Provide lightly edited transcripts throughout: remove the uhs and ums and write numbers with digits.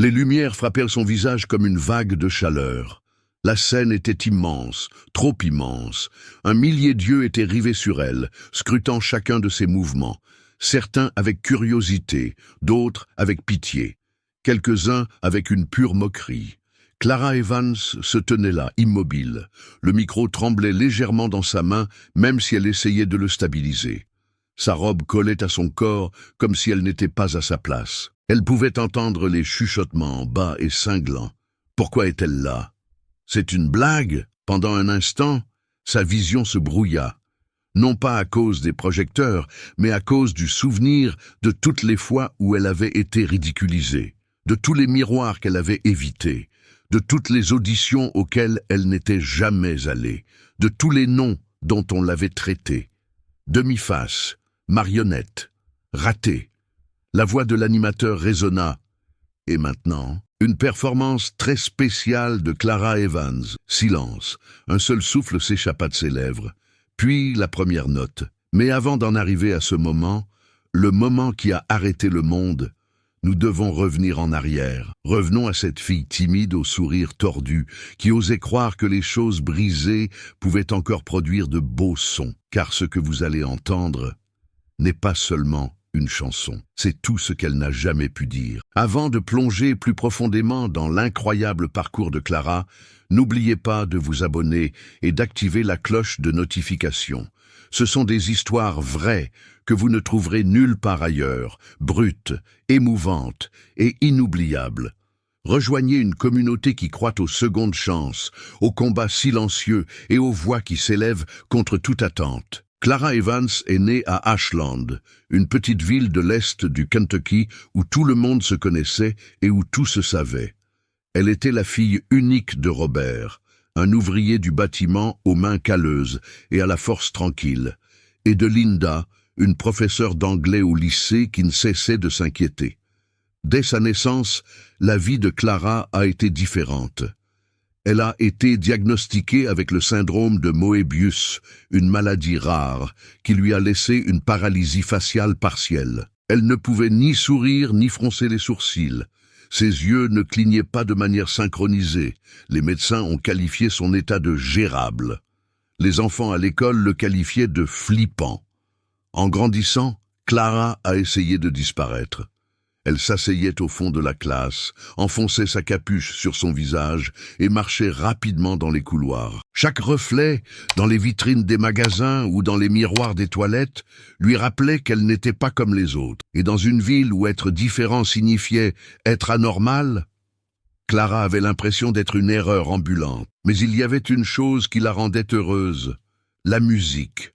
Les lumières frappèrent son visage comme une vague de chaleur. La scène était immense, trop immense. Un millier d'yeux étaient rivés sur elle, scrutant chacun de ses mouvements. Certains avec curiosité, d'autres avec pitié. Quelques-uns avec une pure moquerie. Clara Evans se tenait là, immobile. Le micro tremblait légèrement dans sa main, même si elle essayait de le stabiliser. Sa robe collait à son corps comme si elle n'était pas à sa place. Elle pouvait entendre les chuchotements bas et cinglants. Pourquoi est-elle là? C'est une blague? Pendant un instant, sa vision se brouilla. Non pas à cause des projecteurs, mais à cause du souvenir de toutes les fois où elle avait été ridiculisée, de tous les miroirs qu'elle avait évités, de toutes les auditions auxquelles elle n'était jamais allée, de tous les noms dont on l'avait traitée. Demi-face, marionnette, ratée. La voix de l'animateur résonna. Et maintenant, une performance très spéciale de Clara Evans. Silence. Un seul souffle s'échappa de ses lèvres. Puis la première note. Mais avant d'en arriver à ce moment, le moment qui a arrêté le monde, nous devons revenir en arrière. Revenons à cette fille timide au sourire tordu, qui osait croire que les choses brisées pouvaient encore produire de beaux sons. Car ce que vous allez entendre n'est pas seulement une chanson. C'est tout ce qu'elle n'a jamais pu dire. Avant de plonger plus profondément dans l'incroyable parcours de Clara, n'oubliez pas de vous abonner et d'activer la cloche de notification. Ce sont des histoires vraies que vous ne trouverez nulle part ailleurs, brutes, émouvantes et inoubliables. Rejoignez une communauté qui croit aux secondes chances, aux combats silencieux et aux voix qui s'élèvent contre toute attente. Clara Evans est née à Ashland, une petite ville de l'Est du Kentucky où tout le monde se connaissait et où tout se savait. Elle était la fille unique de Robert, un ouvrier du bâtiment aux mains calleuses et à la force tranquille, et de Linda, une professeure d'anglais au lycée qui ne cessait de s'inquiéter. Dès sa naissance, la vie de Clara a été différente. Elle a été diagnostiquée avec le syndrome de Moebius, une maladie rare, qui lui a laissé une paralysie faciale partielle. Elle ne pouvait ni sourire ni froncer les sourcils. Ses yeux ne clignaient pas de manière synchronisée. Les médecins ont qualifié son état de gérable. Les enfants à l'école le qualifiaient de flippant. En grandissant, Clara a essayé de disparaître. Elle s'asseyait au fond de la classe, enfonçait sa capuche sur son visage et marchait rapidement dans les couloirs. Chaque reflet, dans les vitrines des magasins ou dans les miroirs des toilettes, lui rappelait qu'elle n'était pas comme les autres. Et dans une ville où être différent signifiait être anormal, Clara avait l'impression d'être une erreur ambulante. Mais il y avait une chose qui la rendait heureuse, la musique.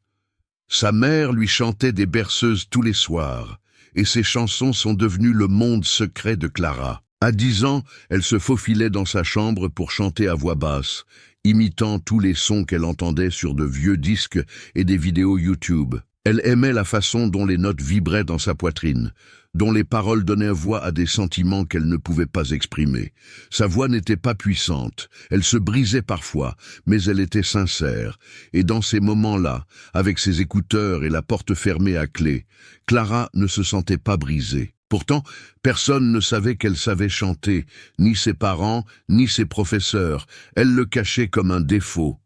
Sa mère lui chantait des berceuses tous les soirs, et ses chansons sont devenues le monde secret de Clara. À 10 ans, elle se faufilait dans sa chambre pour chanter à voix basse, imitant tous les sons qu'elle entendait sur de vieux disques et des vidéos YouTube. Elle aimait la façon dont les notes vibraient dans sa poitrine, dont les paroles donnaient voix à des sentiments qu'elle ne pouvait pas exprimer. Sa voix n'était pas puissante, elle se brisait parfois, mais elle était sincère. Et dans ces moments-là, avec ses écouteurs et la porte fermée à clé, Clara ne se sentait pas brisée. Pourtant, personne ne savait qu'elle savait chanter, ni ses parents, ni ses professeurs. Elle le cachait comme un défaut.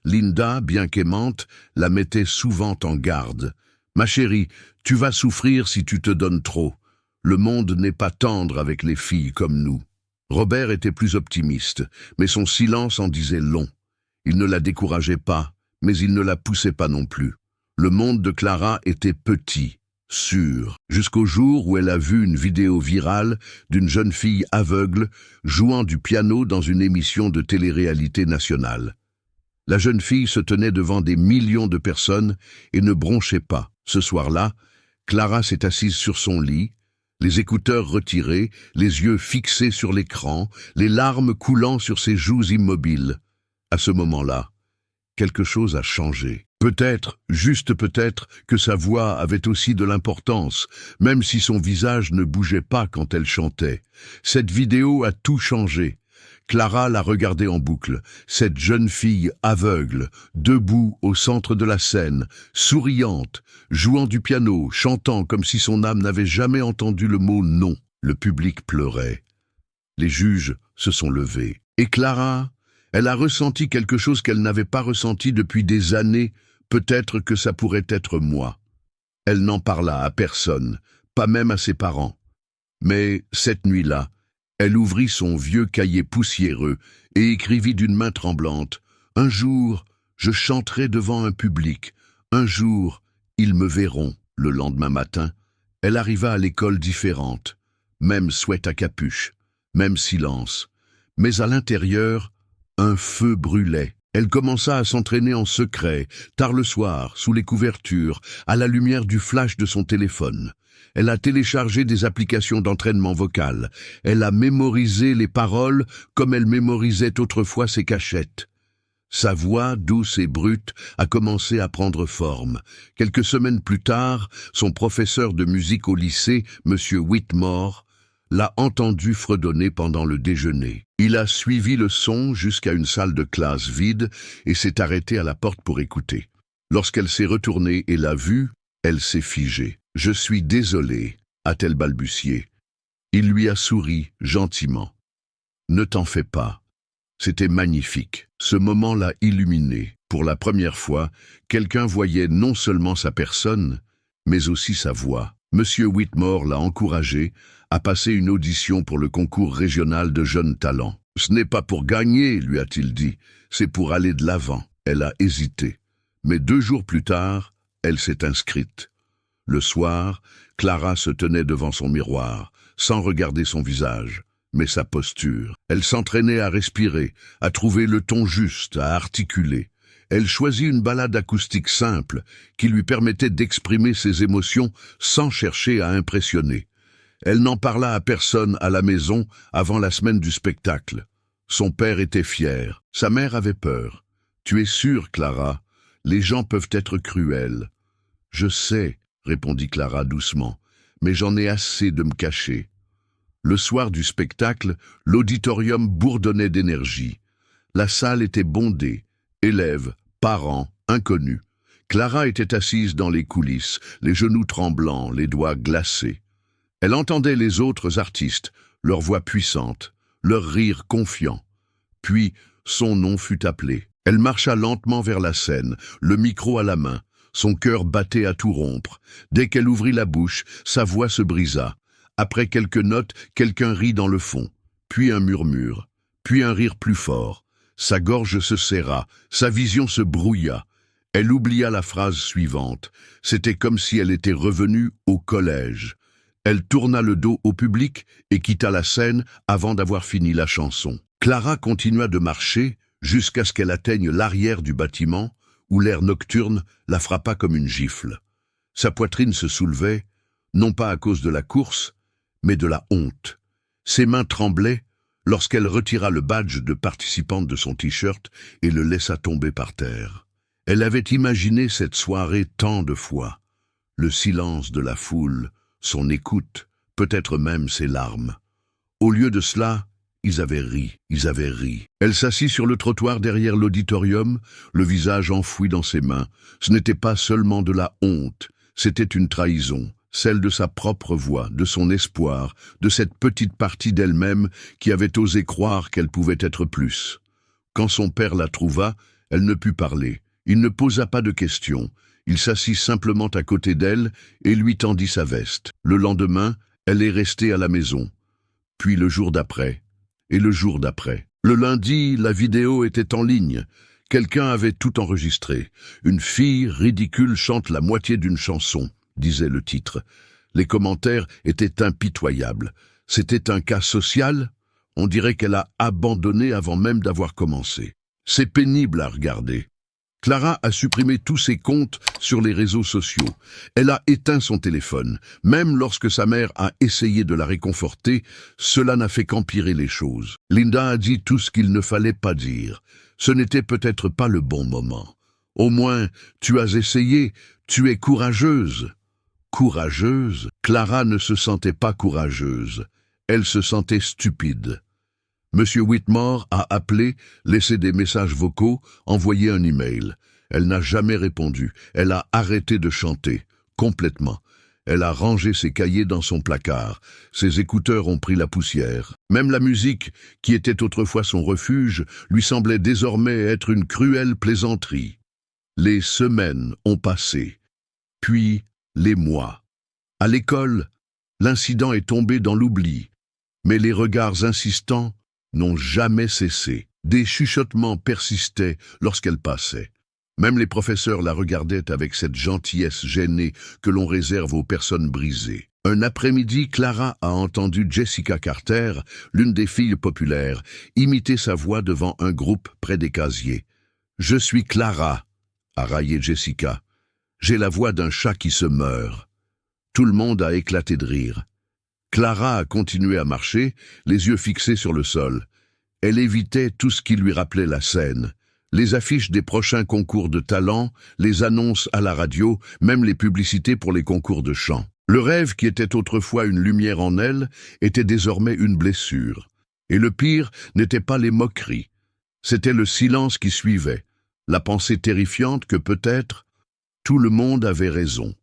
Linda, bien qu'aimante, la mettait souvent en garde. « Ma chérie, tu vas souffrir si tu te donnes trop. Le monde n'est pas tendre avec les filles comme nous. » Robert était plus optimiste, mais son silence en disait long. Il ne la décourageait pas, mais il ne la poussait pas non plus. Le monde de Clara était petit, sûr, jusqu'au jour où elle a vu une vidéo virale d'une jeune fille aveugle jouant du piano dans une émission de télé-réalité nationale. La jeune fille se tenait devant des millions de personnes et ne bronchait pas. Ce soir-là, Clara s'est assise sur son lit, les écouteurs retirés, les yeux fixés sur l'écran, les larmes coulant sur ses joues immobiles. À ce moment-là, quelque chose a changé. Peut-être, juste peut-être, que sa voix avait aussi de l'importance, même si son visage ne bougeait pas quand elle chantait. Cette vidéo a tout changé. Clara la regardait en boucle, cette jeune fille aveugle, debout au centre de la scène, souriante, jouant du piano, chantant comme si son âme n'avait jamais entendu le mot « non ». Le public pleurait. Les juges se sont levés. Et Clara, elle a ressenti quelque chose qu'elle n'avait pas ressenti depuis des années. Peut-être que ça pourrait être moi. Elle n'en parla à personne, pas même à ses parents. Mais cette nuit-là, elle ouvrit son vieux cahier poussiéreux et écrivit d'une main tremblante « Un jour, je chanterai devant un public. Un jour, ils me verront. » Le lendemain matin, elle arriva à l'école différente. Même sweat à capuche, même silence. Mais à l'intérieur, un feu brûlait. Elle commença à s'entraîner en secret, tard le soir, sous les couvertures, à la lumière du flash de son téléphone. Elle a téléchargé des applications d'entraînement vocal. Elle a mémorisé les paroles comme elle mémorisait autrefois ses cachettes. Sa voix, douce et brute, a commencé à prendre forme. Quelques semaines plus tard, son professeur de musique au lycée, M. Whitmore, l'a entendu fredonner pendant le déjeuner. Il a suivi le son jusqu'à une salle de classe vide et s'est arrêté à la porte pour écouter. Lorsqu'elle s'est retournée et l'a vu, elle s'est figée. « Je suis désolée », a-t-elle balbutié. Il lui a souri gentiment. « Ne t'en fais pas. » C'était magnifique. Ce moment l'a illuminé. Pour la première fois, quelqu'un voyait non seulement sa personne, mais aussi sa voix. Monsieur Whitmore l'a encouragé à passer une audition pour le concours régional de jeunes talents. « Ce n'est pas pour gagner, lui a-t-il dit, c'est pour aller de l'avant. » Elle a hésité. Mais 2 jours plus tard, elle s'est inscrite. Le soir, Clara se tenait devant son miroir, sans regarder son visage, mais sa posture. Elle s'entraînait à respirer, à trouver le ton juste, à articuler. Elle choisit une ballade acoustique simple qui lui permettait d'exprimer ses émotions sans chercher à impressionner. Elle n'en parla à personne à la maison avant la semaine du spectacle. Son père était fier, sa mère avait peur. « Tu es sûre, Clara? Les gens peuvent être cruels. »« Je sais, » répondit Clara doucement, « mais j'en ai assez de me cacher. » Le soir du spectacle, l'auditorium bourdonnait d'énergie. La salle était bondée, élèves, parents, inconnus. Clara était assise dans les coulisses, les genoux tremblants, les doigts glacés. Elle entendait les autres artistes, leur voix puissante, leur rire confiant. Puis, son nom fut appelé. Elle marcha lentement vers la scène, le micro à la main. Son cœur battait à tout rompre. Dès qu'elle ouvrit la bouche, sa voix se brisa. Après quelques notes, quelqu'un rit dans le fond, puis un murmure, puis un rire plus fort. Sa gorge se serra, sa vision se brouilla. Elle oublia la phrase suivante. C'était comme si elle était revenue au collège. Elle tourna le dos au public et quitta la scène avant d'avoir fini la chanson. Clara continua de marcher jusqu'à ce qu'elle atteigne l'arrière du bâtiment, où l'air nocturne la frappa comme une gifle. Sa poitrine se soulevait, non pas à cause de la course, mais de la honte. Ses mains tremblaient lorsqu'elle retira le badge de participante de son t-shirt et le laissa tomber par terre. Elle avait imaginé cette soirée tant de fois. Le silence de la foule, son écoute, peut-être même ses larmes. Au lieu de cela, ils avaient ri. Elle s'assit sur le trottoir derrière l'auditorium, le visage enfoui dans ses mains. Ce n'était pas seulement de la honte, c'était une trahison, celle de sa propre voix, de son espoir, de cette petite partie d'elle-même qui avait osé croire qu'elle pouvait être plus. Quand son père la trouva, elle ne put parler. Il ne posa pas de questions. Il s'assit simplement à côté d'elle et lui tendit sa veste. Le lendemain, elle est restée à la maison. Puis le jour d'après, et le jour d'après. Le lundi, la vidéo était en ligne. Quelqu'un avait tout enregistré. Une fille ridicule chante la moitié d'une chanson, disait le titre. Les commentaires étaient impitoyables. C'était un cas social? On dirait qu'elle a abandonné avant même d'avoir commencé. C'est pénible à regarder. Clara a supprimé tous ses comptes sur les réseaux sociaux. Elle a éteint son téléphone. Même lorsque sa mère a essayé de la réconforter, cela n'a fait qu'empirer les choses. Linda a dit tout ce qu'il ne fallait pas dire. Ce n'était peut-être pas le bon moment. Au moins, tu as essayé, tu es courageuse. Courageuse? Clara ne se sentait pas courageuse. Elle se sentait stupide. Monsieur Whitmore a appelé, laissé des messages vocaux, envoyé un email. Elle n'a jamais répondu. Elle a arrêté de chanter, complètement. Elle a rangé ses cahiers dans son placard. Ses écouteurs ont pris la poussière. Même la musique, qui était autrefois son refuge, lui semblait désormais être une cruelle plaisanterie. Les semaines ont passé, puis les mois. À l'école, l'incident est tombé dans l'oubli, mais les regards insistants n'ont jamais cessé. Des chuchotements persistaient lorsqu'elle passait. Même les professeurs la regardaient avec cette gentillesse gênée que l'on réserve aux personnes brisées. Un après-midi, Clara a entendu Jessica Carter, l'une des filles populaires, imiter sa voix devant un groupe près des casiers. « Je suis Clara », a raillé Jessica. « J'ai la voix d'un chat qui se meurt. » Tout le monde a éclaté de rire. Clara a continué à marcher, les yeux fixés sur le sol. Elle évitait tout ce qui lui rappelait la scène. Les affiches des prochains concours de talent, les annonces à la radio, même les publicités pour les concours de chant. Le rêve qui était autrefois une lumière en elle était désormais une blessure. Et le pire n'était pas les moqueries. C'était le silence qui suivait, la pensée terrifiante que peut-être tout le monde avait raison.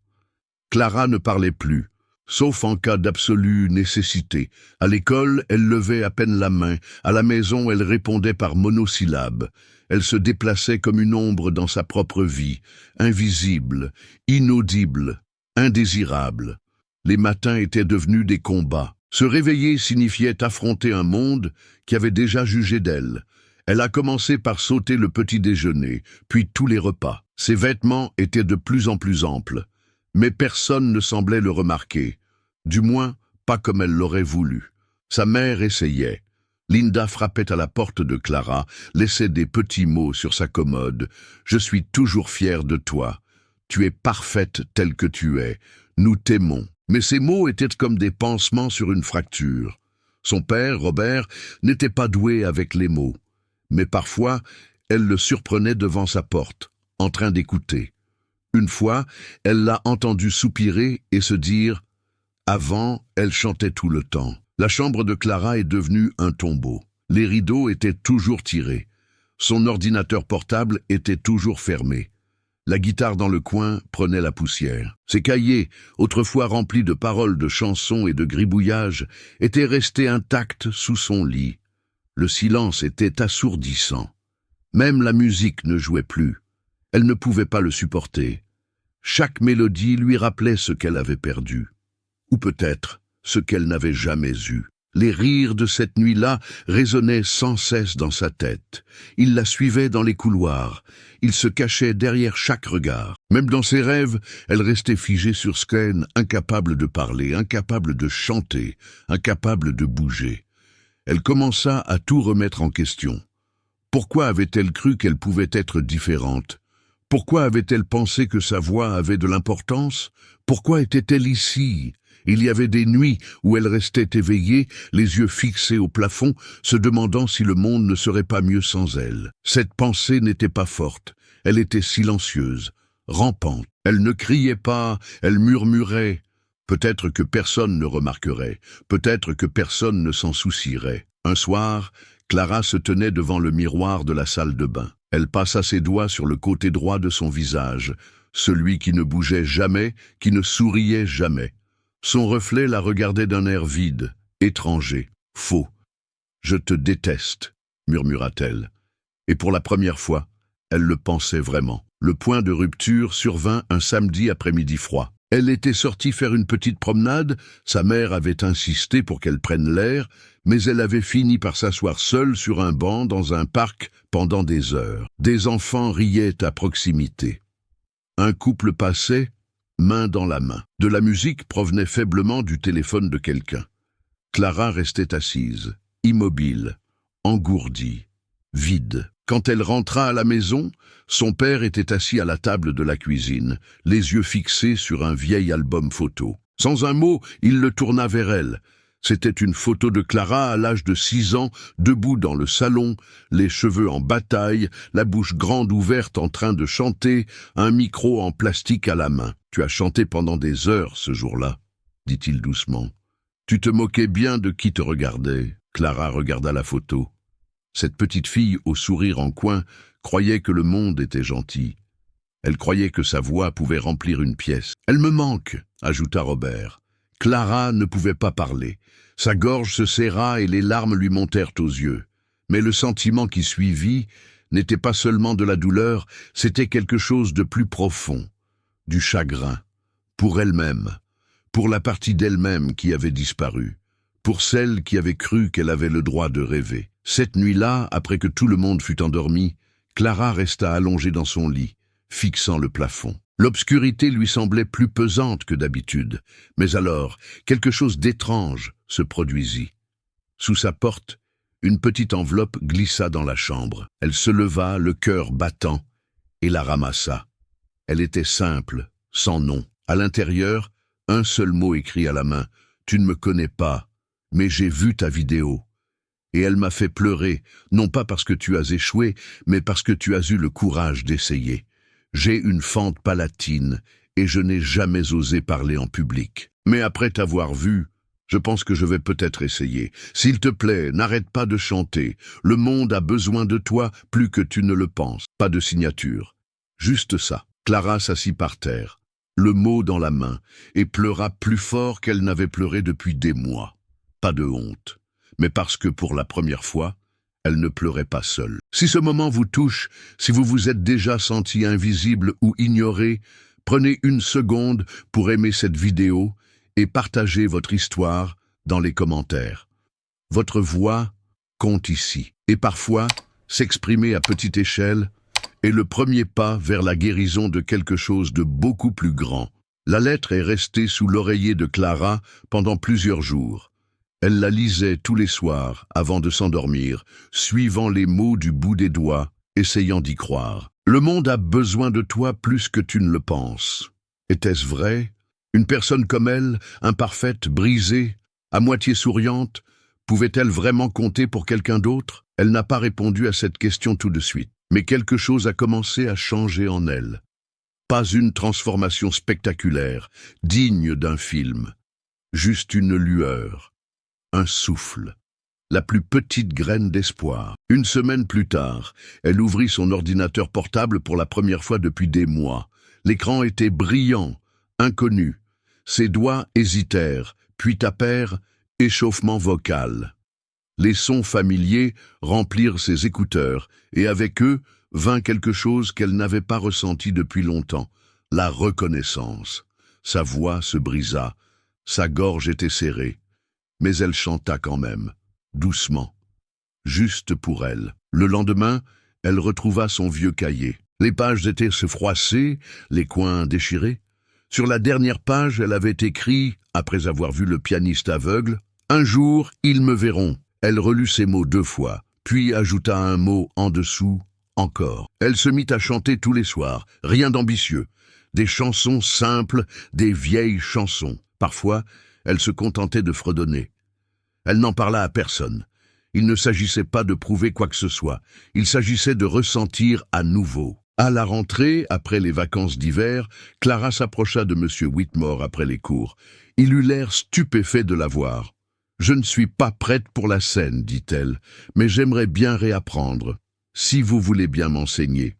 Clara ne parlait plus, sauf en cas d'absolue nécessité. À l'école, elle levait à peine la main. À la maison, elle répondait par monosyllabes. Elle se déplaçait comme une ombre dans sa propre vie, invisible, inaudible, indésirable. Les matins étaient devenus des combats. Se réveiller signifiait affronter un monde qui avait déjà jugé d'elle. Elle a commencé par sauter le petit déjeuner, puis tous les repas. Ses vêtements étaient de plus en plus amples, mais personne ne semblait le remarquer. Du moins, pas comme elle l'aurait voulu. Sa mère essayait. Linda frappait à la porte de Clara, laissait des petits mots sur sa commode. « Je suis toujours fière de toi. Tu es parfaite telle que tu es. Nous t'aimons. » Mais ces mots étaient comme des pansements sur une fracture. Son père, Robert, n'était pas doué avec les mots. Mais parfois, elle le surprenait devant sa porte, en train d'écouter. Une fois, elle l'a entendu soupirer et se dire « Avant, elle chantait tout le temps. » La chambre de Clara est devenue un tombeau. Les rideaux étaient toujours tirés. Son ordinateur portable était toujours fermé. La guitare dans le coin prenait la poussière. Ses cahiers, autrefois remplis de paroles de chansons et de gribouillages, étaient restés intacts sous son lit. Le silence était assourdissant. Même la musique ne jouait plus. Elle ne pouvait pas le supporter. Chaque mélodie lui rappelait ce qu'elle avait perdu. Ou peut-être ce qu'elle n'avait jamais eu. Les rires de cette nuit-là résonnaient sans cesse dans sa tête. Il la suivait dans les couloirs. Il se cachait derrière chaque regard. Même dans ses rêves, elle restait figée sur scène, incapable de parler, incapable de chanter, incapable de bouger. Elle commença à tout remettre en question. Pourquoi avait-elle cru qu'elle pouvait être différente? Pourquoi avait-elle pensé que sa voix avait de l'importance? Pourquoi était-elle ici? Il y avait des nuits où elle restait éveillée, les yeux fixés au plafond, se demandant si le monde ne serait pas mieux sans elle. Cette pensée n'était pas forte, elle était silencieuse, rampante. Elle ne criait pas, elle murmurait. Peut-être que personne ne remarquerait, peut-être que personne ne s'en soucierait. Un soir, Clara se tenait devant le miroir de la salle de bain. Elle passa ses doigts sur le côté droit de son visage, celui qui ne bougeait jamais, qui ne souriait jamais. Son reflet la regardait d'un air vide, étranger, faux. « Je te déteste », murmura-t-elle. Et pour la première fois, elle le pensait vraiment. Le point de rupture survint un samedi après-midi froid. Elle était sortie faire une petite promenade, sa mère avait insisté pour qu'elle prenne l'air, mais elle avait fini par s'asseoir seule sur un banc dans un parc pendant des heures. Des enfants riaient à proximité. Un couple passait, main dans la main. De la musique provenait faiblement du téléphone de quelqu'un. Clara restait assise, immobile, engourdie, vide. Quand elle rentra à la maison, son père était assis à la table de la cuisine, les yeux fixés sur un vieil album photo. Sans un mot, il le tourna vers elle. C'était une photo de Clara à l'âge de 6 ans, debout dans le salon, les cheveux en bataille, la bouche grande ouverte en train de chanter, un micro en plastique à la main. « Tu as chanté pendant des heures ce jour-là, » dit-il doucement. « Tu te moquais bien de qui te regardait. » Clara regarda la photo. Cette petite fille au sourire en coin croyait que le monde était gentil. Elle croyait que sa voix pouvait remplir une pièce. « Elle me manque », ajouta Robert. Clara ne pouvait pas parler. Sa gorge se serra et les larmes lui montèrent aux yeux. Mais le sentiment qui suivit n'était pas seulement de la douleur, c'était quelque chose de plus profond, du chagrin, pour elle-même, pour la partie d'elle-même qui avait disparu, pour celle qui avait cru qu'elle avait le droit de rêver. Cette nuit-là, après que tout le monde fut endormi, Clara resta allongée dans son lit, fixant le plafond. L'obscurité lui semblait plus pesante que d'habitude, mais alors, quelque chose d'étrange se produisit. Sous sa porte, une petite enveloppe glissa dans la chambre. Elle se leva, le cœur battant, et la ramassa. Elle était simple, sans nom. À l'intérieur, un seul mot écrit à la main. « Tu ne me connais pas, mais j'ai vu ta vidéo. Et elle m'a fait pleurer, non pas parce que tu as échoué, mais parce que tu as eu le courage d'essayer. J'ai une fente palatine, et je n'ai jamais osé parler en public. Mais après t'avoir vu, je pense que je vais peut-être essayer. S'il te plaît, n'arrête pas de chanter. Le monde a besoin de toi plus que tu ne le penses. » Pas de signature. Juste ça. Clara s'assit par terre, le mot dans la main, et pleura plus fort qu'elle n'avait pleuré depuis des mois. Pas de honte, mais parce que pour la première fois, elle ne pleurait pas seule. Si ce moment vous touche, si vous vous êtes déjà senti invisible ou ignoré, prenez une seconde pour aimer cette vidéo et partagez votre histoire dans les commentaires. Votre voix compte ici. Et parfois, s'exprimer à petite échelle est le premier pas vers la guérison de quelque chose de beaucoup plus grand. La lettre est restée sous l'oreiller de Clara pendant plusieurs jours. Elle la lisait tous les soirs avant de s'endormir, suivant les mots du bout des doigts, essayant d'y croire. Le monde a besoin de toi plus que tu ne le penses. Était-ce vrai? Une personne comme elle, imparfaite, brisée, à moitié souriante, pouvait-elle vraiment compter pour quelqu'un d'autre? Elle n'a pas répondu à cette question tout de suite. Mais quelque chose a commencé à changer en elle. Pas une transformation spectaculaire, digne d'un film. Juste une lueur, un souffle, la plus petite graine d'espoir. Une semaine plus tard, elle ouvrit son ordinateur portable pour la première fois depuis des mois. L'écran était brillant, inconnu. Ses doigts hésitèrent, puis tapèrent, échauffement vocal. Les sons familiers remplirent ses écouteurs, et avec eux vint quelque chose qu'elle n'avait pas ressenti depuis longtemps, la reconnaissance. Sa voix se brisa, sa gorge était serrée, mais elle chanta quand même, doucement, juste pour elle. Le lendemain, elle retrouva son vieux cahier. Les pages étaient se froisser, les coins déchirés. Sur la dernière page, elle avait écrit, après avoir vu le pianiste aveugle, « Un jour, ils me verront ». Elle relut ces mots 2 fois, puis ajouta un mot en dessous, encore. Elle se mit à chanter tous les soirs, rien d'ambitieux. Des chansons simples, des vieilles chansons. Parfois, elle se contentait de fredonner. Elle n'en parla à personne. Il ne s'agissait pas de prouver quoi que ce soit. Il s'agissait de ressentir à nouveau. À la rentrée, après les vacances d'hiver, Clara s'approcha de M. Whitmore après les cours. Il eut l'air stupéfait de la voir. « Je ne suis pas prête pour la scène, dit-elle, mais j'aimerais bien réapprendre, si vous voulez bien m'enseigner. »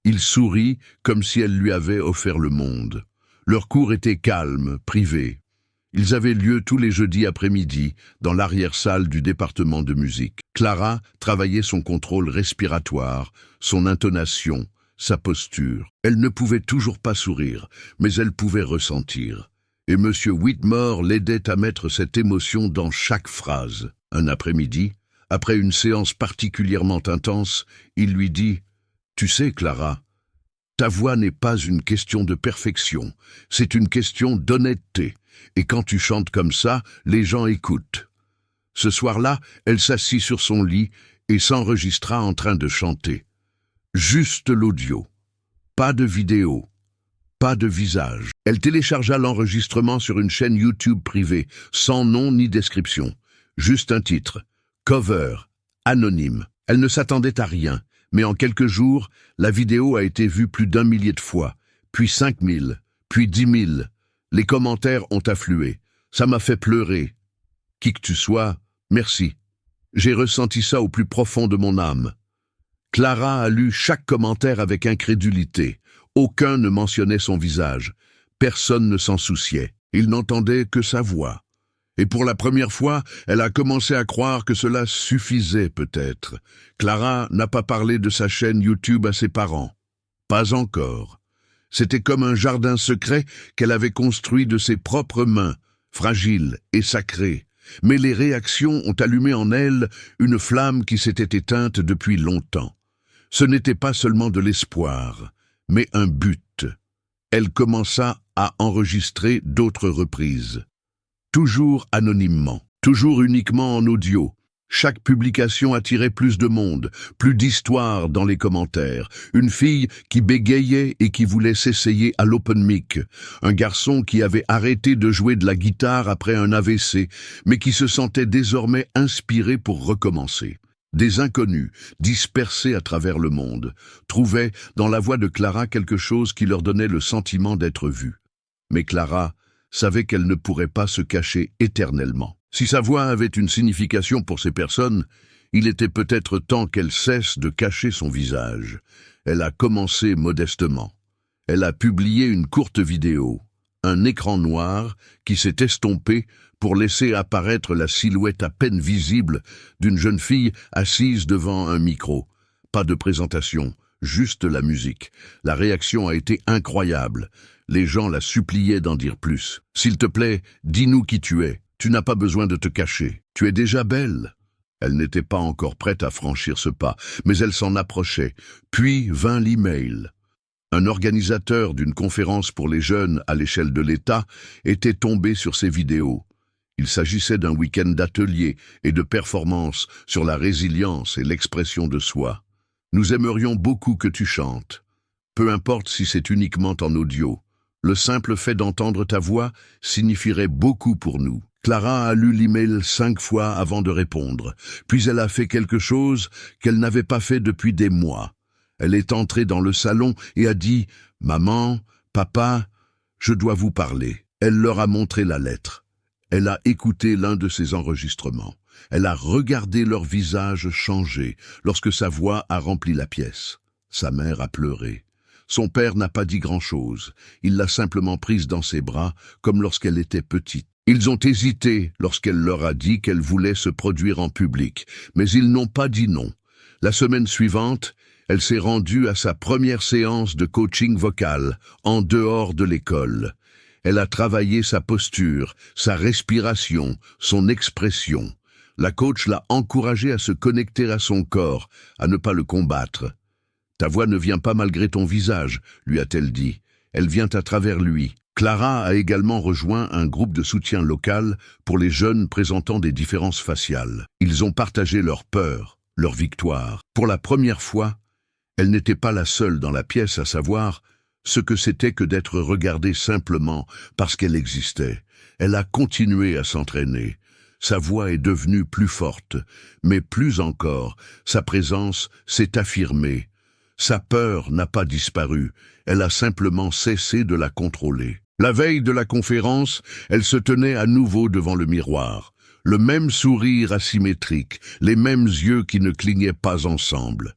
Il sourit comme si elle lui avait offert le monde. Leurs cours étaient calmes, privés. Ils avaient lieu tous les jeudis après-midi, dans l'arrière-salle du département de musique. Clara travaillait son contrôle respiratoire, son intonation, sa posture. Elle ne pouvait toujours pas sourire, mais elle pouvait ressentir. Et M. Whitmore l'aidait à mettre cette émotion dans chaque phrase. Un après-midi, après une séance particulièrement intense, il lui dit « Tu sais, Clara, ta voix n'est pas une question de perfection, c'est une question d'honnêteté. Et quand tu chantes comme ça, les gens écoutent. » Ce soir-là, elle s'assit sur son lit et s'enregistra en train de chanter. Juste l'audio, pas de vidéo. Pas de visage. Elle téléchargea l'enregistrement sur une chaîne YouTube privée, sans nom ni description. Juste un titre. Cover. Anonyme. Elle ne s'attendait à rien, mais en quelques jours, la vidéo a été vue plus d'1 millier de fois, puis 5 000, puis 10 000. Les commentaires ont afflué. Ça m'a fait pleurer. Qui que tu sois, merci. J'ai ressenti ça au plus profond de mon âme. Clara a lu chaque commentaire avec incrédulité. Aucun ne mentionnait son visage. Personne ne s'en souciait. Il n'entendait que sa voix. Et pour la première fois, elle a commencé à croire que cela suffisait peut-être. Clara n'a pas parlé de sa chaîne YouTube à ses parents. Pas encore. C'était comme un jardin secret qu'elle avait construit de ses propres mains, fragile et sacré. Mais les réactions ont allumé en elle une flamme qui s'était éteinte depuis longtemps. Ce n'était pas seulement de l'espoir, mais un but. Elle commença à enregistrer d'autres reprises. Toujours anonymement, toujours uniquement en audio. Chaque publication attirait plus de monde, plus d'histoires dans les commentaires. Une fille qui bégayait et qui voulait s'essayer à l'open mic. Un garçon qui avait arrêté de jouer de la guitare après un AVC, mais qui se sentait désormais inspiré pour recommencer. Des inconnus, dispersés à travers le monde, trouvaient dans la voix de Clara quelque chose qui leur donnait le sentiment d'être vus. Mais Clara savait qu'elle ne pourrait pas se cacher éternellement. Si sa voix avait une signification pour ces personnes, il était peut-être temps qu'elle cesse de cacher son visage. Elle a commencé modestement. Elle a publié une courte vidéo, un écran noir qui s'est estompé pour laisser apparaître la silhouette à peine visible d'une jeune fille assise devant un micro. Pas de présentation, juste la musique. La réaction a été incroyable. Les gens la suppliaient d'en dire plus. « S'il te plaît, dis-nous qui tu es. Tu n'as pas besoin de te cacher. Tu es déjà belle. » Elle n'était pas encore prête à franchir ce pas, mais elle s'en approchait. Puis vint l'email. Un organisateur d'une conférence pour les jeunes à l'échelle de l'État était tombé sur ces vidéos. Il s'agissait d'un week-end d'ateliers et de performances sur la résilience et l'expression de soi. « Nous aimerions beaucoup que tu chantes. Peu importe si c'est uniquement en audio. Le simple fait d'entendre ta voix signifierait beaucoup pour nous. » Clara a lu l'email 5 fois avant de répondre, puis elle a fait quelque chose qu'elle n'avait pas fait depuis des mois. Elle est entrée dans le salon et a dit « Maman, papa, je dois vous parler ». Elle leur a montré la lettre. Elle a écouté l'un de ses enregistrements. Elle a regardé leur visage changer lorsque sa voix a rempli la pièce. Sa mère a pleuré. Son père n'a pas dit grand-chose. Il l'a simplement prise dans ses bras, comme lorsqu'elle était petite. Ils ont hésité lorsqu'elle leur a dit qu'elle voulait se produire en public, mais ils n'ont pas dit non. La semaine suivante, elle s'est rendue à sa première séance de coaching vocal, en dehors de l'école. Elle a travaillé sa posture, sa respiration, son expression. La coach l'a encouragée à se connecter à son corps, à ne pas le combattre. « Ta voix ne vient pas malgré ton visage », lui a-t-elle dit. « Elle vient à travers lui. » Clara a également rejoint un groupe de soutien local pour les jeunes présentant des différences faciales. Ils ont partagé leur peur, leur victoire. Pour la première fois, elle n'était pas la seule dans la pièce à savoir ce que c'était que d'être regardée simplement parce qu'elle existait. Elle a continué à s'entraîner. Sa voix est devenue plus forte, mais plus encore, sa présence s'est affirmée. Sa peur n'a pas disparu, elle a simplement cessé de la contrôler. La veille de la conférence, elle se tenait à nouveau devant le miroir. Le même sourire asymétrique, les mêmes yeux qui ne clignaient pas ensemble.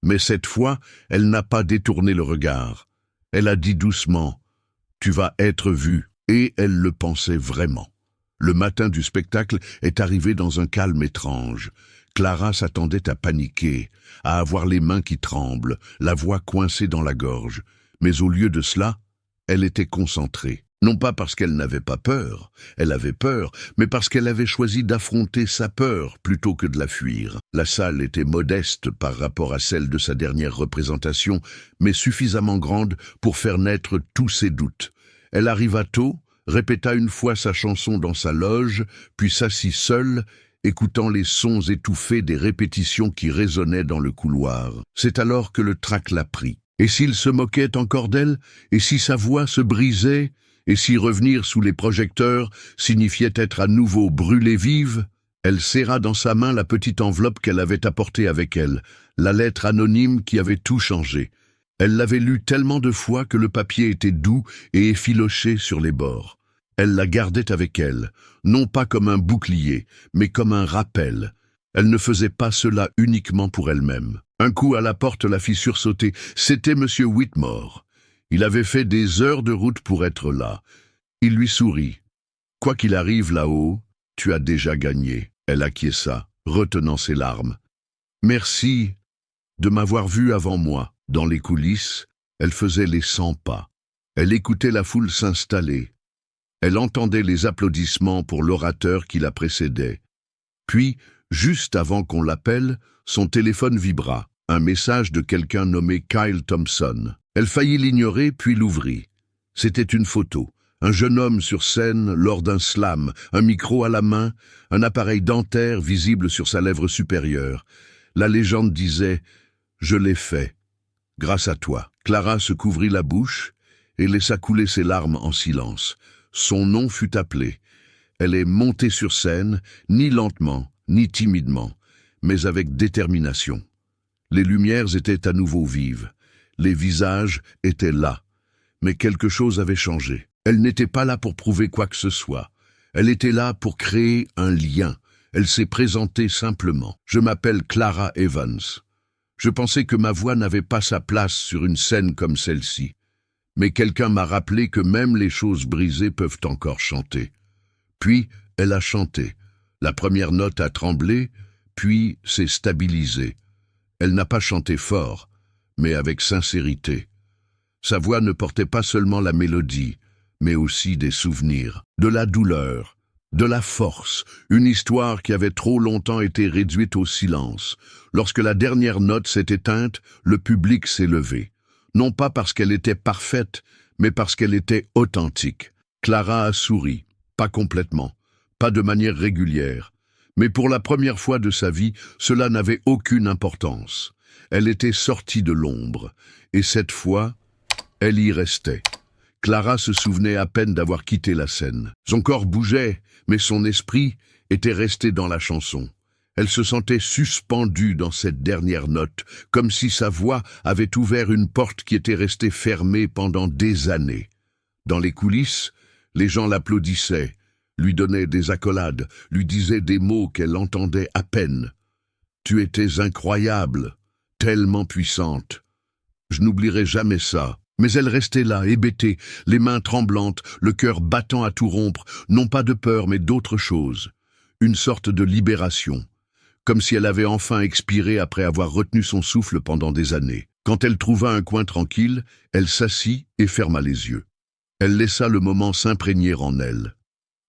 Mais cette fois, elle n'a pas détourné le regard. Elle a dit doucement « Tu vas être vue » et elle le pensait vraiment. Le matin du spectacle est arrivé dans un calme étrange. Clara s'attendait à paniquer, à avoir les mains qui tremblent, la voix coincée dans la gorge. Mais au lieu de cela, elle était concentrée. Non pas parce qu'elle n'avait pas peur, elle avait peur, mais parce qu'elle avait choisi d'affronter sa peur plutôt que de la fuir. La salle était modeste par rapport à celle de sa dernière représentation, mais suffisamment grande pour faire naître tous ses doutes. Elle arriva tôt, répéta une fois sa chanson dans sa loge, puis s'assit seule, écoutant les sons étouffés des répétitions qui résonnaient dans le couloir. C'est alors que le trac la prit. Et s'il se moquait encore d'elle? Et si sa voix se brisait? Et si revenir sous les projecteurs signifiait être à nouveau brûlée vive? Elle serra dans sa main la petite enveloppe qu'elle avait apportée avec elle, la lettre anonyme qui avait tout changé. Elle l'avait lue tellement de fois que le papier était doux et effiloché sur les bords. Elle la gardait avec elle, non pas comme un bouclier, mais comme un rappel. Elle ne faisait pas cela uniquement pour elle-même. Un coup à la porte la fit sursauter. C'était M. Whitmore. Il avait fait des heures de route pour être là. Il lui sourit. « Quoi qu'il arrive là-haut, tu as déjà gagné. » Elle acquiesça, retenant ses larmes. « Merci de m'avoir vu avant moi. » Dans les coulisses, elle faisait les 100 pas. Elle écoutait la foule s'installer. Elle entendait les applaudissements pour l'orateur qui la précédait. Puis, juste avant qu'on l'appelle, son téléphone vibra. Un message de quelqu'un nommé Kyle Thompson. Elle faillit l'ignorer, puis l'ouvrit. C'était une photo. Un jeune homme sur scène lors d'un slam, un micro à la main, un appareil dentaire visible sur sa lèvre supérieure. La légende disait « Je l'ai fait. Grâce à toi. » Clara se couvrit la bouche et laissa couler ses larmes en silence. Son nom fut appelé. Elle est montée sur scène, ni lentement, ni timidement, mais avec détermination. Les lumières étaient à nouveau vives. Les visages étaient là. Mais quelque chose avait changé. Elle n'était pas là pour prouver quoi que ce soit. Elle était là pour créer un lien. Elle s'est présentée simplement. « Je m'appelle Clara Evans. Je pensais que ma voix n'avait pas sa place sur une scène comme celle-ci. Mais quelqu'un m'a rappelé que même les choses brisées peuvent encore chanter. » Puis, elle a chanté. La première note a tremblé, puis s'est stabilisée. Elle n'a pas chanté fort, mais avec sincérité. Sa voix ne portait pas seulement la mélodie, mais aussi des souvenirs, de la douleur, de la force, une histoire qui avait trop longtemps été réduite au silence. Lorsque la dernière note s'est éteinte, le public s'est levé. Non pas parce qu'elle était parfaite, mais parce qu'elle était authentique. Clara a souri, pas complètement, pas de manière régulière. Mais pour la première fois de sa vie, cela n'avait aucune importance. Elle était sortie de l'ombre, et cette fois, elle y restait. Clara se souvenait à peine d'avoir quitté la scène. Son corps bougeait, mais son esprit était resté dans la chanson. Elle se sentait suspendue dans cette dernière note, comme si sa voix avait ouvert une porte qui était restée fermée pendant des années. Dans les coulisses, les gens l'applaudissaient, lui donnaient des accolades, lui disaient des mots qu'elle entendait à peine. « Tu étais incroyable, tellement puissante. » Je n'oublierai jamais ça. Mais elle restait là, hébétée, les mains tremblantes, le cœur battant à tout rompre, non pas de peur, mais d'autre chose. Une sorte de libération, comme si elle avait enfin expiré après avoir retenu son souffle pendant des années. Quand elle trouva un coin tranquille, elle s'assit et ferma les yeux. Elle laissa le moment s'imprégner en elle.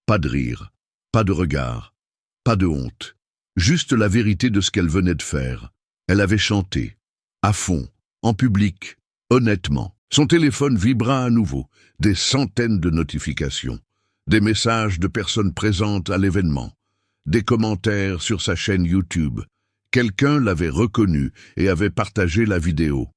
Pas de rire, pas de regard, pas de honte, juste la vérité de ce qu'elle venait de faire. Elle avait chanté, à fond, en public, honnêtement. Son téléphone vibra à nouveau, des centaines de notifications, des messages de personnes présentes à l'événement, des commentaires sur sa chaîne YouTube. Quelqu'un l'avait reconnue et avait partagé la vidéo.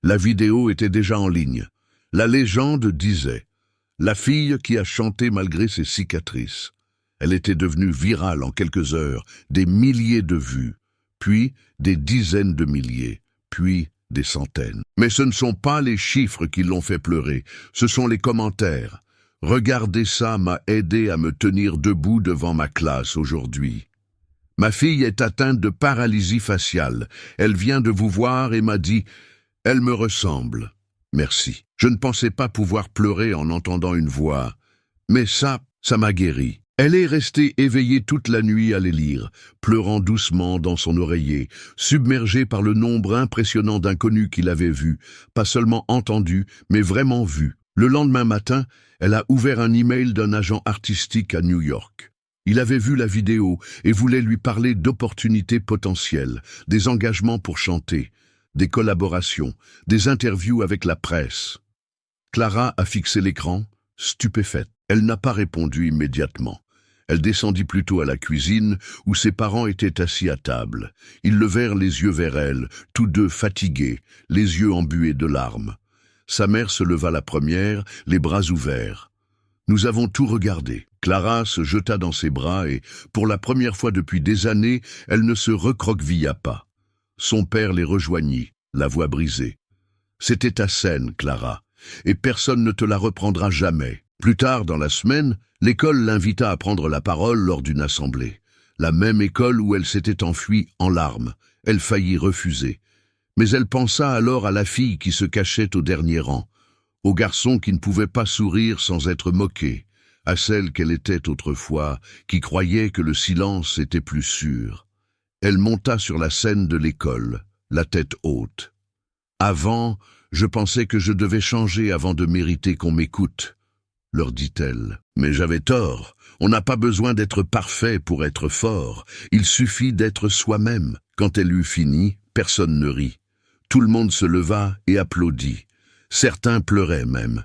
La vidéo était déjà en ligne. La légende disait « La fille qui a chanté malgré ses cicatrices ». Elle était devenue virale en quelques heures, des milliers de vues, puis des dizaines de milliers, puis des centaines. Mais ce ne sont pas les chiffres qui l'ont fait pleurer, ce sont les commentaires. « Regardez ça m'a aidé à me tenir debout devant ma classe aujourd'hui. Ma fille est atteinte de paralysie faciale. Elle vient de vous voir et m'a dit « Elle me ressemble. Merci. Je ne pensais pas pouvoir pleurer en entendant une voix. Mais ça m'a guéri. » Elle est restée éveillée toute la nuit à les lire, pleurant doucement dans son oreiller, submergée par le nombre impressionnant d'inconnus qu'il avait vus, pas seulement entendus, mais vraiment vus. Le lendemain matin, elle a ouvert un email d'un agent artistique à New York. Il avait vu la vidéo et voulait lui parler d'opportunités potentielles, des engagements pour chanter, des collaborations, des interviews avec la presse. Clara a fixé l'écran, stupéfaite. Elle n'a pas répondu immédiatement. Elle descendit plutôt à la cuisine, où ses parents étaient assis à table. Ils levèrent les yeux vers elle, tous deux fatigués, les yeux embués de larmes. Sa mère se leva la première, les bras ouverts. « Nous avons tout regardé. » Clara se jeta dans ses bras et, pour la première fois depuis des années, elle ne se recroquevilla pas. Son père les rejoignit, la voix brisée. « C'était ta scène, Clara, et personne ne te la reprendra jamais. » Plus tard dans la semaine, l'école l'invita à prendre la parole lors d'une assemblée. La même école où elle s'était enfuie en larmes. Elle faillit refuser. Mais elle pensa alors à la fille qui se cachait au dernier rang. aux garçons qui ne pouvaient pas sourire sans être moqués, à celle qu'elle était autrefois, qui croyait que le silence était plus sûr. Elle monta sur la scène de l'école, la tête haute. « Avant, je pensais que je devais changer avant de mériter qu'on m'écoute, » leur dit-elle. Mais j'avais tort. On n'a pas besoin d'être parfait pour être fort. Il suffit d'être soi-même. Quand elle eut fini, personne ne rit. Tout le monde se leva et applaudit. Certains pleuraient même.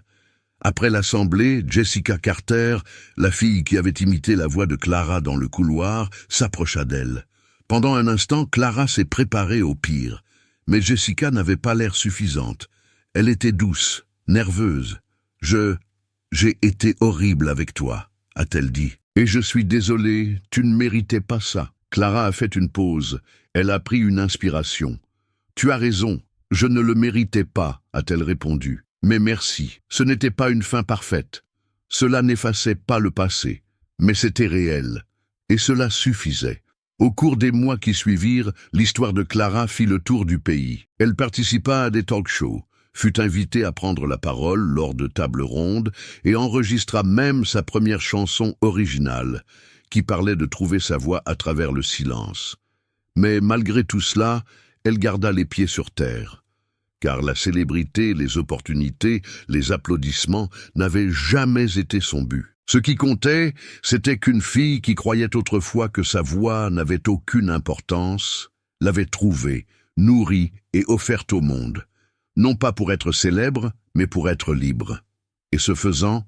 Après l'assemblée, Jessica Carter, la fille qui avait imité la voix de Clara dans le couloir, s'approcha d'elle. Pendant un instant, Clara s'est préparée au pire. Mais Jessica n'avait pas l'air suffisante. Elle était douce, nerveuse. « J'ai été horrible avec toi, a-t-elle dit. Et je suis désolée, tu ne méritais pas ça. Clara a fait une pause. Elle a pris une inspiration. Tu as raison, je ne le méritais pas, a-t-elle répondu. Mais merci, ce n'était pas une fin parfaite. Cela n'effaçait pas le passé, mais c'était réel. Et cela suffisait. Au cours des mois qui suivirent, l'histoire de Clara fit le tour du pays. Elle participa à des talk-shows, fut invitée à prendre la parole lors de tables rondes et enregistra même sa première chanson originale, qui parlait de trouver sa voix à travers le silence. Mais malgré tout cela, elle garda les pieds sur terre. Car la célébrité, les opportunités, les applaudissements n'avaient jamais été son but. Ce qui comptait, c'était qu'une fille qui croyait autrefois que sa voix n'avait aucune importance, l'avait trouvée, nourrie et offerte au monde. Non pas pour être célèbre, mais pour être libre. Et ce faisant,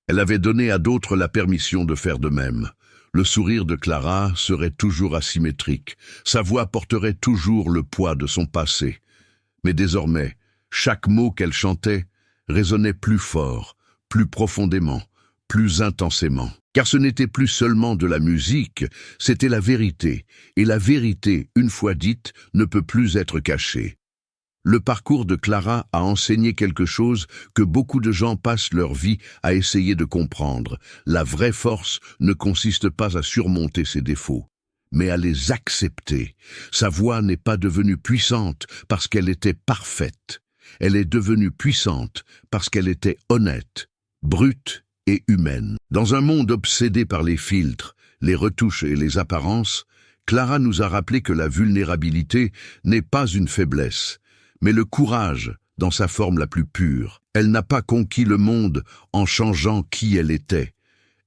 elle avait donné à d'autres la permission de faire de même. Le sourire de Clara serait toujours asymétrique, sa voix porterait toujours le poids de son passé. Mais désormais, chaque mot qu'elle chantait résonnait plus fort, plus profondément, plus intensément. Car ce n'était plus seulement de la musique, c'était la vérité. Et la vérité, une fois dite, ne peut plus être cachée. Le parcours de Clara a enseigné quelque chose que beaucoup de gens passent leur vie à essayer de comprendre. La vraie force ne consiste pas à surmonter ses défauts, mais à les accepter. Sa voix n'est pas devenue puissante parce qu'elle était parfaite. Elle est devenue puissante parce qu'elle était honnête, brute et humaine. Dans un monde obsédé par les filtres, les retouches et les apparences, Clara nous a rappelé que la vulnérabilité n'est pas une faiblesse, mais le courage dans sa forme la plus pure. Elle n'a pas conquis le monde en changeant qui elle était.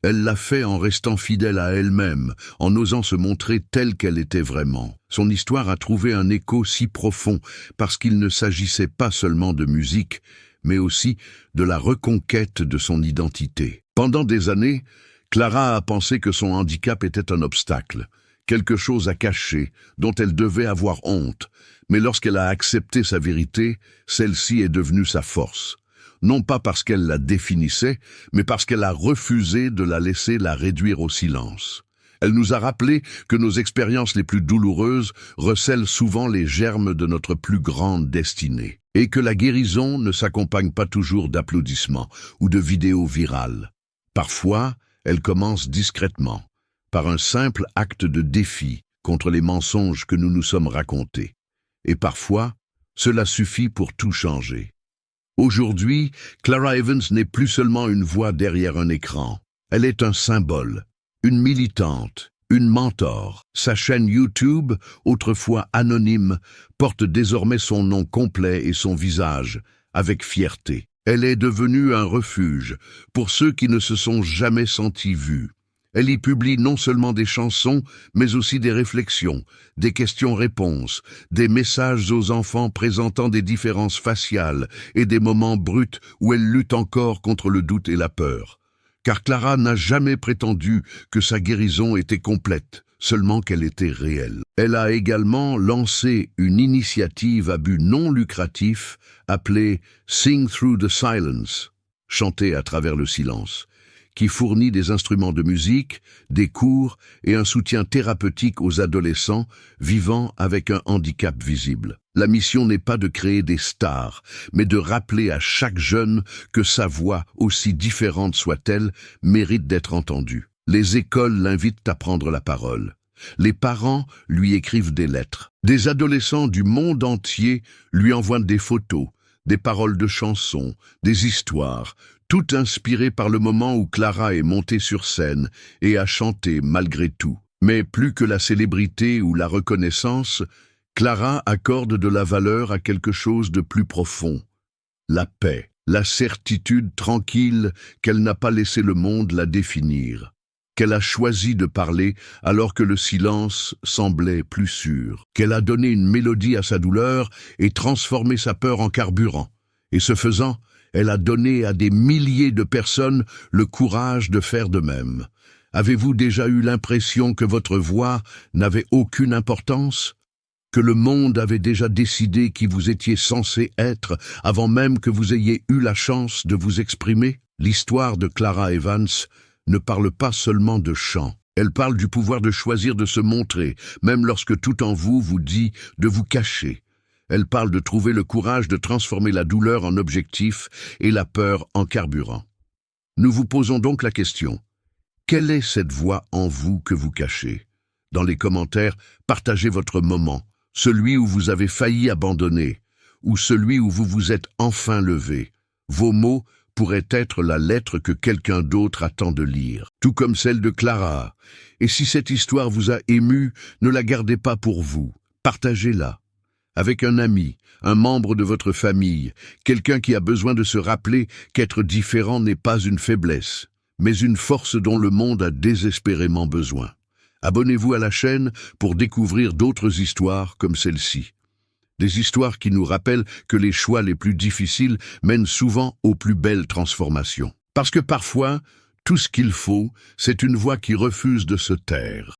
Elle l'a fait en restant fidèle à elle-même, en osant se montrer telle qu'elle était vraiment. Son histoire a trouvé un écho si profond parce qu'il ne s'agissait pas seulement de musique, mais aussi de la reconquête de son identité. Pendant des années, Clara a pensé que son handicap était un obstacle, quelque chose à cacher, dont elle devait avoir honte. Mais lorsqu'elle a accepté sa vérité, celle-ci est devenue sa force. Non pas parce qu'elle la définissait, mais parce qu'elle a refusé de la laisser la réduire au silence. Elle nous a rappelé que nos expériences les plus douloureuses recèlent souvent les germes de notre plus grande destinée, et que la guérison ne s'accompagne pas toujours d'applaudissements ou de vidéos virales. Parfois, elle commence discrètement, par un simple acte de défi contre les mensonges que nous nous sommes racontés. Et parfois, cela suffit pour tout changer. Aujourd'hui, Clara Evans n'est plus seulement une voix derrière un écran. Elle est un symbole, une militante, une mentor. Sa chaîne YouTube, autrefois anonyme, porte désormais son nom complet et son visage, avec fierté. Elle est devenue un refuge pour ceux qui ne se sont jamais sentis vus. Elle y publie non seulement des chansons, mais aussi des réflexions, des questions-réponses, des messages aux enfants présentant des différences faciales et des moments bruts où elle lutte encore contre le doute et la peur. Car Clara n'a jamais prétendu que sa guérison était complète, seulement qu'elle était réelle. Elle a également lancé une initiative à but non lucratif appelée « Sing Through the Silence », chanter à travers le silence, qui fournit des instruments de musique, des cours et un soutien thérapeutique aux adolescents vivant avec un handicap visible. La mission n'est pas de créer des stars, mais de rappeler à chaque jeune que sa voix, aussi différente soit-elle, mérite d'être entendue. Les écoles l'invitent à prendre la parole. Les parents lui écrivent des lettres. Des adolescents du monde entier lui envoient des photos, des paroles de chansons, des histoires, tout inspiré par le moment où Clara est montée sur scène et a chanté malgré tout. Mais plus que la célébrité ou la reconnaissance, Clara accorde de la valeur à quelque chose de plus profond. La paix, la certitude tranquille qu'elle n'a pas laissé le monde la définir, qu'elle a choisi de parler alors que le silence semblait plus sûr, qu'elle a donné une mélodie à sa douleur et transformé sa peur en carburant. Et ce faisant, elle a donné à des milliers de personnes le courage de faire de même. Avez-vous déjà eu l'impression que votre voix n'avait aucune importance ? Que le monde avait déjà décidé qui vous étiez censé être avant même que vous ayez eu la chance de vous exprimer? L'histoire de Clara Evans ne parle pas seulement de chant. Elle parle du pouvoir de choisir de se montrer, même lorsque tout en vous vous dit de vous cacher. Elle parle de trouver le courage de transformer la douleur en objectif et la peur en carburant. Nous vous posons donc la question: quelle est cette voix en vous que vous cachez? Dans les commentaires, partagez votre moment, celui où vous avez failli abandonner, ou celui où vous vous êtes enfin levé. Vos mots pourraient être la lettre que quelqu'un d'autre attend de lire, tout comme celle de Clara. Et si cette histoire vous a ému, ne la gardez pas pour vous, partagez-la. Avec un ami, un membre de votre famille, quelqu'un qui a besoin de se rappeler qu'être différent n'est pas une faiblesse, mais une force dont le monde a désespérément besoin. Abonnez-vous à la chaîne pour découvrir d'autres histoires comme celle-ci. Des histoires qui nous rappellent que les choix les plus difficiles mènent souvent aux plus belles transformations. Parce que parfois, tout ce qu'il faut, c'est une voix qui refuse de se taire.